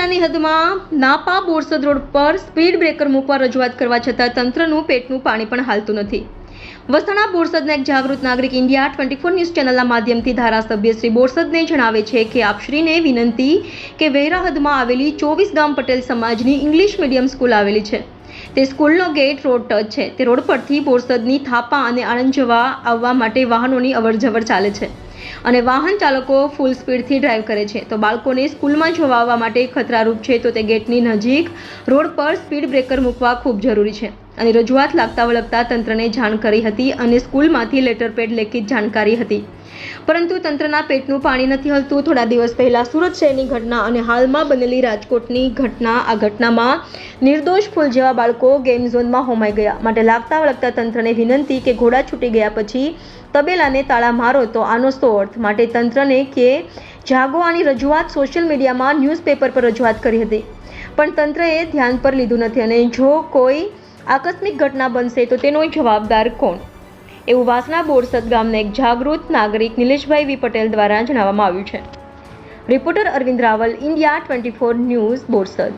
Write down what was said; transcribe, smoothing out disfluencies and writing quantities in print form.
તબેલાની હદમાં Napa Borsad road પર speed breaker મૂકવા રજૂઆત કરવા છતાં તંત્રનું પેટનું પાણી પણ હાલતું નથી. વસણા બોરસદના એક જાગૃત નાગરિક ઇન્ડિયા 24 ન્યૂઝ ચેનલના માધ્યમથી ધારાસભ્ય શ્રી બોરસદને જણાવે છે કે આપશ્રીને વિનંતી કે વેરા હદમાં આવેલી 24 ગામ પટેલ સમાજની ઇંગ્લિશ મીડિયમ સ્કૂલ આવેલી છે. તે સ્કૂલનો ગેટ રોડ ટચ છે. તે રોડ પરથી બોરસદની થાપા અને આણંદ જવા આવવા માટે વાહનોની અવરજવર ચાલે છે અને વાહન ચાલકો ફૂલ સ્પીડથી ડ્રાઈવ કરે છે. તો બાળકોને સ્કૂલમાં જવા આવવા માટે ખતરારૂપ છે. તો તે ગેટની નજીક રોડ પર સ્પીડ બ્રેકર મૂકવા ખૂબ જરૂરી છે અને રજૂઆત લાગતા વળગતા તંત્રને જાણ કરી હતી અને સ્કૂલમાંથી લેટર પેડ લેખિત જાણકારી હતી, પરંતુ તંત્રના પેટનું પાણી નથી હલતું. થોડા દિવસ પહેલા સુરત શહેરની ઘટના અને હાલમાં બનેલી રાજકોટની ઘટના, આ ઘટનામાં નિર્દોષ ફૂલ જેવા બાળકો ગેમ ઝોનમાં હોમાઈ ગયા. માટે લાગતા વળગતા તંત્રને વિનંતી કે ઘોડા છૂટી ગયા પછી તબેલાને તાળા મારો તો આનો શો અર્થ. માટે તંત્રને કે જાગો. આની રજૂઆત સોશિયલ મીડિયામાં ન્યૂઝપેપર પર રજૂઆત કરી હતી, પણ તંત્રએ ધ્યાન પર લીધું નથી અને જો કોઈ આકસ્મિક ઘટના બનશે તો તેનો જવાબદાર કોણ, એવું વાસણા બોરસદ ગામના એક જાગૃત નાગરિક નિલેશભાઈ વી પટેલ દ્વારા જણાવવામાં આવ્યું છે. Reporter Arvind Raval, India 24 news, Borsad.